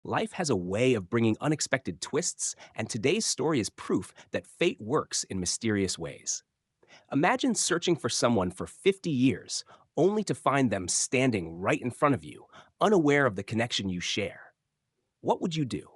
Life has a way of bringing unexpected twists, and today's story is proof that fate works in mysterious ways. Imagine searching for someone for 50 years, only to find them standing right in front of you, unaware of the connection you share. What would you do?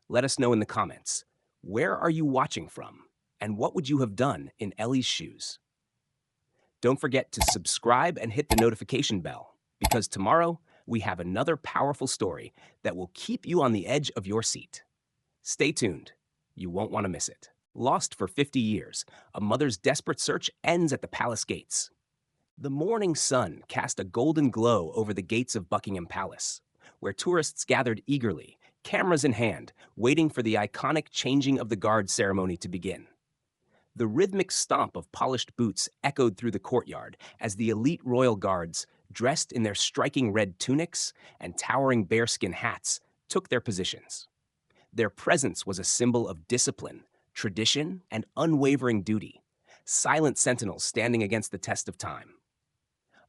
Let us know in the comments. Where are you watching from? And what would you have done in Ellie's shoes? Don't forget to subscribe and hit the notification bell, because tomorrow we have another powerful story that will keep you on the edge of your seat. Stay tuned. You won't want to miss it. Lost for 50 years, a mother's desperate search ends at the palace gates. The morning sun cast a golden glow over the gates of Buckingham Palace, where tourists gathered eagerly, cameras in hand, waiting for the iconic changing of the guard ceremony to begin. The rhythmic stomp of polished boots echoed through the courtyard as the elite royal guards, dressed in their striking red tunics and towering bearskin hats, took their positions. Their presence was a symbol of discipline, tradition, and unwavering duty, silent sentinels standing against the test of time.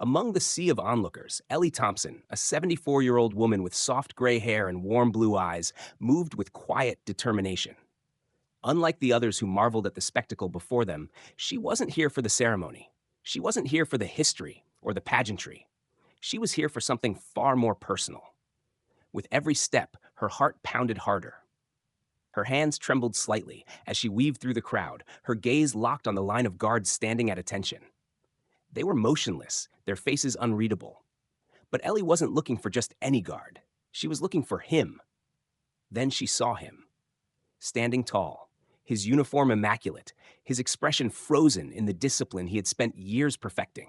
Among the sea of onlookers, Ellie Thompson, a 74-year-old woman with soft gray hair and warm blue eyes, moved with quiet determination. Unlike the others who marveled at the spectacle before them, she wasn't here for the ceremony. She wasn't here for the history or the pageantry. She was here for something far more personal. With every step, her heart pounded harder. Her hands trembled slightly as she weaved through the crowd, her gaze locked on the line of guards standing at attention. They were motionless, their faces unreadable. But Ellie wasn't looking for just any guard. She was looking for him. Then she saw him, standing tall, his uniform immaculate, his expression frozen in the discipline he had spent years perfecting.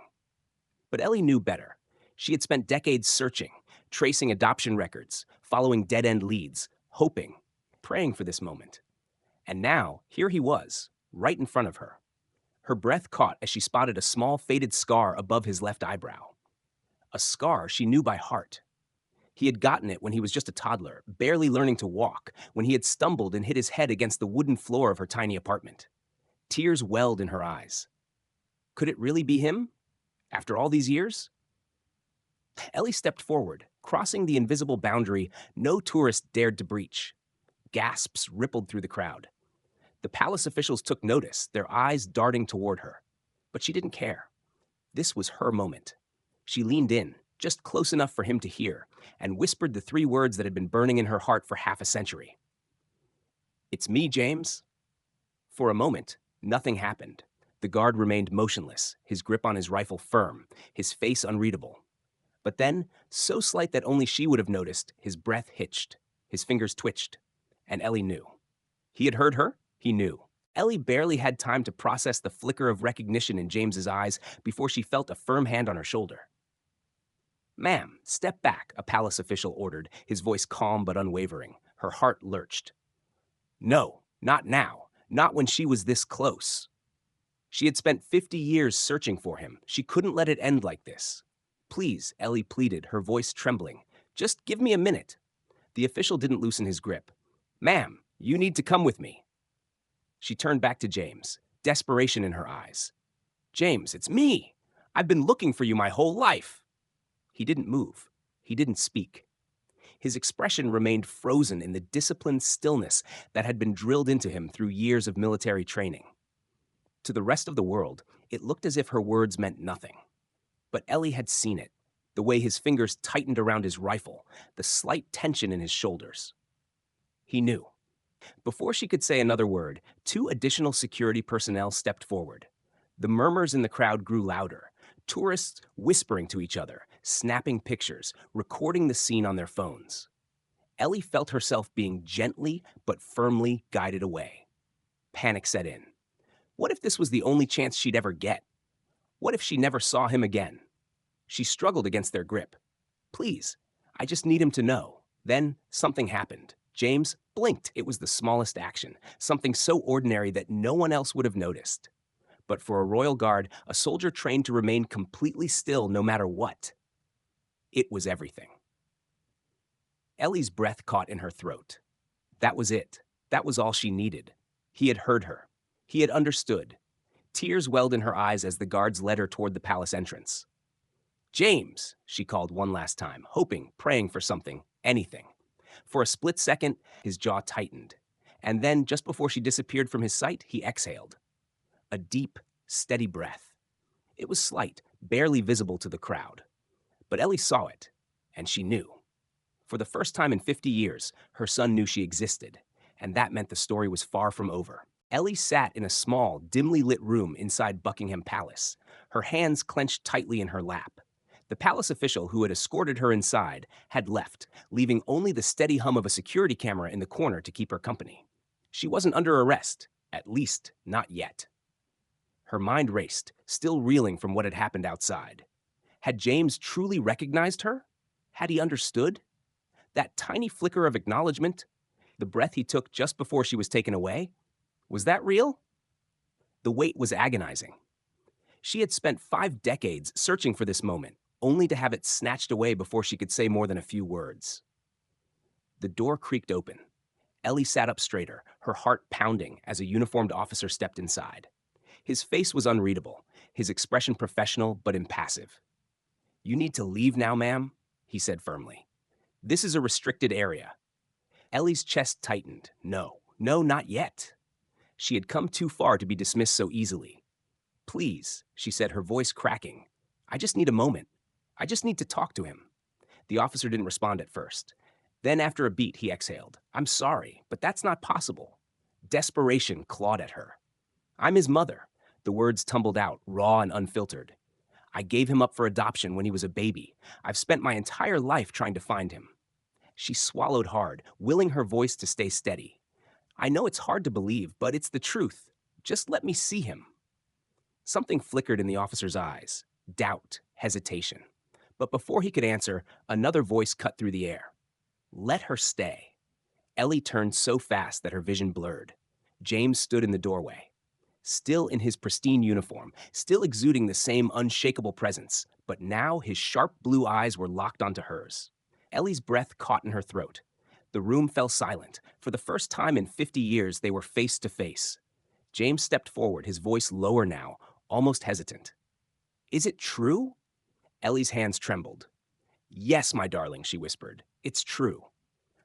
But Ellie knew better. She had spent decades searching, tracing adoption records, following dead-end leads, hoping, praying for this moment. And now, here he was, right in front of her. Her breath caught as she spotted a small faded scar above his left eyebrow. A scar she knew by heart. He had gotten it when he was just a toddler, barely learning to walk, when he had stumbled and hit his head against the wooden floor of her tiny apartment. Tears welled in her eyes. Could it really be him? After all these years? Ellie stepped forward, crossing the invisible boundary no tourist dared to breach. Gasps rippled through the crowd. The palace officials took notice, their eyes darting toward her. But she didn't care. This was her moment. She leaned in, just close enough for him to hear, and whispered the three words that had been burning in her heart for half a century. "It's me, James." For a moment, nothing happened. The guard remained motionless, his grip on his rifle firm, his face unreadable. But then, so slight that only she would have noticed, his breath hitched, his fingers twitched, and Ellie knew. He had heard her, he knew. Ellie barely had time to process the flicker of recognition in James's eyes before she felt a firm hand on her shoulder. "Ma'am, step back," a palace official ordered, his voice calm but unwavering. Her heart lurched. No, not now. Not when she was this close. She had spent 50 years searching for him. She couldn't let it end like this. "Please," Ellie pleaded, her voice trembling. "Just give me a minute." The official didn't loosen his grip. "Ma'am, you need to come with me." She turned back to James, desperation in her eyes. "James, it's me. I've been looking for you my whole life." He didn't move. He didn't speak. His expression remained frozen in the disciplined stillness that had been drilled into him through years of military training. To the rest of the world, it looked as if her words meant nothing. But Ellie had seen it, the way his fingers tightened around his rifle, the slight tension in his shoulders. He knew. Before she could say another word, two additional security personnel stepped forward. The murmurs in the crowd grew louder, tourists whispering to each other, snapping pictures, recording the scene on their phones. Ellie felt herself being gently but firmly guided away. Panic set in. What if this was the only chance she'd ever get? What if she never saw him again? She struggled against their grip. "Please, I just need him to know." Then something happened. James blinked. It was the smallest action, something so ordinary that no one else would have noticed. But for a royal guard, a soldier trained to remain completely still no matter what, it was everything. Ellie's breath caught in her throat. That was it. That was all she needed. He had heard her. He had understood. Tears welled in her eyes as the guards led her toward the palace entrance. "James," she called one last time, hoping, praying for something, anything. For a split second, his jaw tightened. And then, just before she disappeared from his sight, he exhaled. A deep, steady breath. It was slight, barely visible to the crowd. But Ellie saw it, and she knew. For the first time in 50 years, her son knew she existed, and that meant the story was far from over. Ellie sat in a small, dimly lit room inside Buckingham Palace, her hands clenched tightly in her lap. The palace official who had escorted her inside had left, leaving only the steady hum of a security camera in the corner to keep her company. She wasn't under arrest, at least not yet. Her mind raced, still reeling from what had happened outside. Had James truly recognized her? Had he understood? That tiny flicker of acknowledgement, the breath he took just before she was taken away, was that real? The wait was agonizing. She had spent 5 decades searching for this moment, only to have it snatched away before she could say more than a few words. The door creaked open. Ellie sat up straighter, her heart pounding as a uniformed officer stepped inside. His face was unreadable, his expression professional but impassive. "You need to leave now, ma'am," he said firmly. "This is a restricted area." Ellie's chest tightened. No, not yet. She had come too far to be dismissed so easily. "Please," she said, her voice cracking. "I just need a moment. I just need to talk to him." The officer didn't respond at first. Then, after a beat, he exhaled. "I'm sorry, but that's not possible." Desperation clawed at her. "I'm his mother." The words tumbled out, raw and unfiltered. "I gave him up for adoption when he was a baby. I've spent my entire life trying to find him." She swallowed hard, willing her voice to stay steady. "I know it's hard to believe, but it's the truth. Just let me see him." Something flickered in the officer's eyes. Doubt, hesitation. But before he could answer, another voice cut through the air. "Let her stay." Ellie turned so fast that her vision blurred. James stood in the doorway. Still in his pristine uniform, still exuding the same unshakable presence, but now his sharp blue eyes were locked onto hers. Ellie's breath caught in her throat. The room fell silent. For the first time in 50 years, they were face to face. James stepped forward, his voice lower now, almost hesitant. "Is it true?" Ellie's hands trembled. "Yes, my darling," she whispered. "It's true."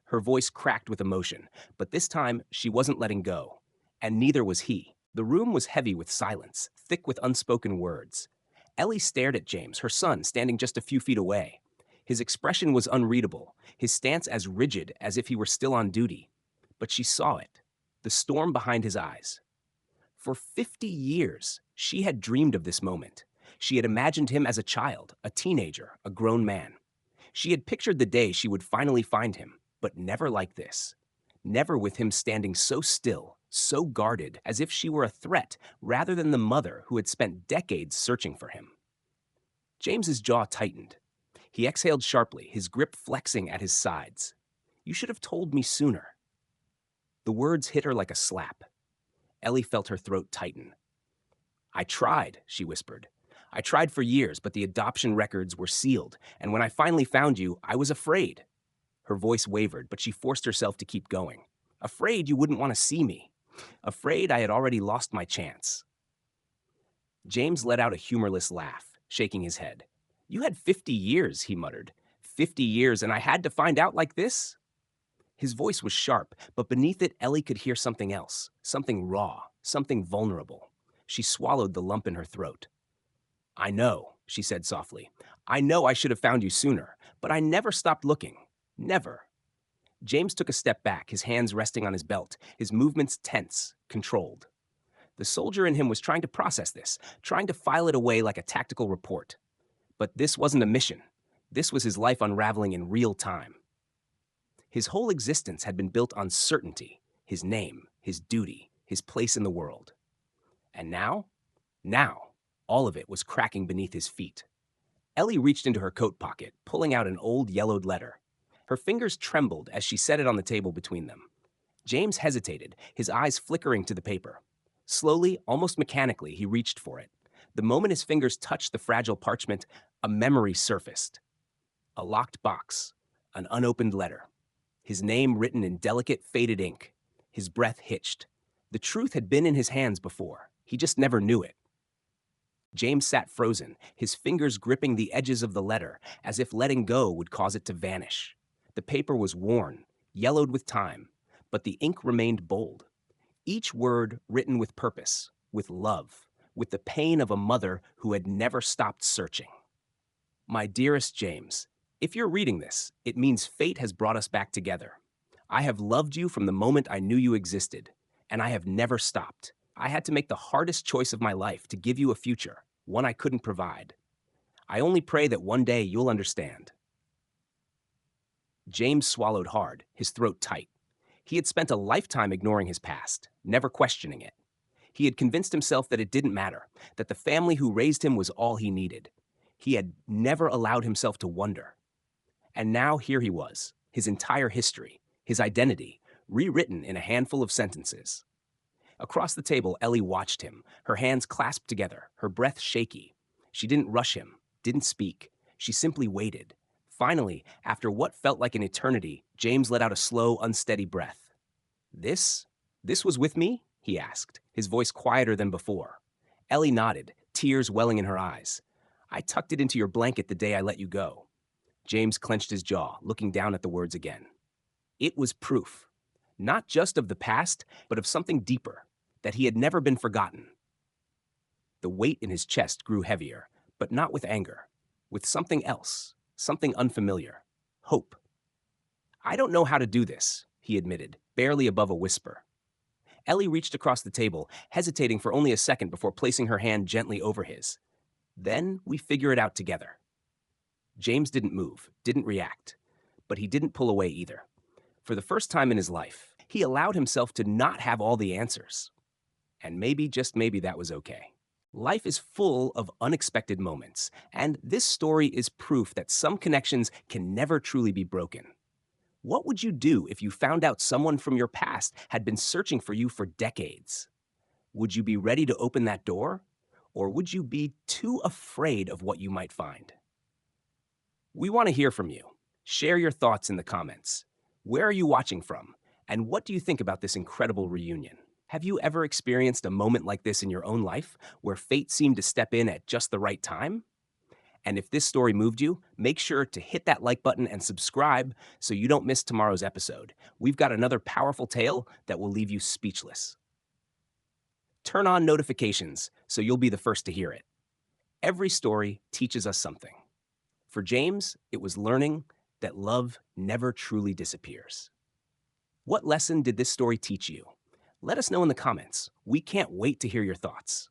Her voice cracked with emotion, but this time she wasn't letting go. And neither was he. The room was heavy with silence, thick with unspoken words. Ellie stared at James, her son, standing just a few feet away. His expression was unreadable, his stance as rigid as if he were still on duty. But she saw it, the storm behind his eyes. For 50 years, she had dreamed of this moment. She had imagined him as a child, a teenager, a grown man. She had pictured the day she would finally find him, but never like this. Never with him standing so still, so guarded, as if she were a threat rather than the mother who had spent decades searching for him. James's jaw tightened. He exhaled sharply, his grip flexing at his sides. "You should have told me sooner." The words hit her like a slap. Ellie felt her throat tighten. "I tried," she whispered. "I tried for years, but the adoption records were sealed, and when I finally found you, I was afraid." Her voice wavered, but she forced herself to keep going. "Afraid you wouldn't want to see me. Afraid I had already lost my chance." James let out a humorless laugh, shaking his head. "You had 50 years, he muttered. 50 years, and I had to find out like this?" His voice was sharp, but beneath it, Ellie could hear something else, something raw, something vulnerable. She swallowed the lump in her throat. "I know," she said softly. "I know I should have found you sooner, but I never stopped looking. Never." James took a step back, his hands resting on his belt, his movements tense, controlled. The soldier in him was trying to process this, trying to file it away like a tactical report. But this wasn't a mission. This was his life unraveling in real time. His whole existence had been built on certainty, his name, his duty, his place in the world. And now, all of it was cracking beneath his feet. Ellie reached into her coat pocket, pulling out an old yellowed letter. Her fingers trembled as she set it on the table between them. James hesitated, his eyes flickering to the paper. Slowly, almost mechanically, he reached for it. The moment his fingers touched the fragile parchment, a memory surfaced. A locked box, an unopened letter. His name written in delicate, faded ink. His breath hitched. The truth had been in his hands before. He just never knew it. James sat frozen, his fingers gripping the edges of the letter, as if letting go would cause it to vanish. The paper was worn, yellowed with time, but the ink remained bold. Each word written with purpose, with love, with the pain of a mother who had never stopped searching. My dearest James, if you're reading this, it means fate has brought us back together. I have loved you from the moment I knew you existed, and I have never stopped. I had to make the hardest choice of my life to give you a future, one I couldn't provide. I only pray that one day you'll understand. James swallowed hard, his throat tight. He had spent a lifetime ignoring his past, never questioning it. He had convinced himself that it didn't matter, that the family who raised him was all he needed. He had never allowed himself to wonder. And now here he was, his entire history, his identity, rewritten in a handful of sentences. Across the table, Ellie watched him, her hands clasped together, her breath shaky. She didn't rush him, didn't speak. She simply waited. Finally, after what felt like an eternity, James let out a slow, unsteady breath. This was with me? He asked, his voice quieter than before. Ellie nodded, tears welling in her eyes. I tucked it into your blanket the day I let you go. James clenched his jaw, looking down at the words again. It was proof, not just of the past, but of something deeper, that he had never been forgotten. The weight in his chest grew heavier, but not with anger, with something else, something unfamiliar, hope. I don't know how to do this, he admitted, barely above a whisper. Ellie reached across the table, hesitating for only a second before placing her hand gently over his. Then we figure it out together. James didn't move, didn't react, but he didn't pull away either. For the first time in his life, he allowed himself to not have all the answers. And maybe, just maybe, that was okay. Life is full of unexpected moments, and this story is proof that some connections can never truly be broken. What would you do if you found out someone from your past had been searching for you for decades? Would you be ready to open that door? Or would you be too afraid of what you might find? We want to hear from you. Share your thoughts in the comments. Where are you watching from? And what do you think about this incredible reunion? Have you ever experienced a moment like this in your own life, where fate seemed to step in at just the right time? And if this story moved you, make sure to hit that like button and subscribe so you don't miss tomorrow's episode. We've got another powerful tale that will leave you speechless. Turn on notifications so you'll be the first to hear it. Every story teaches us something. For James, it was learning that love never truly disappears. What lesson did this story teach you? Let us know in the comments. We can't wait to hear your thoughts.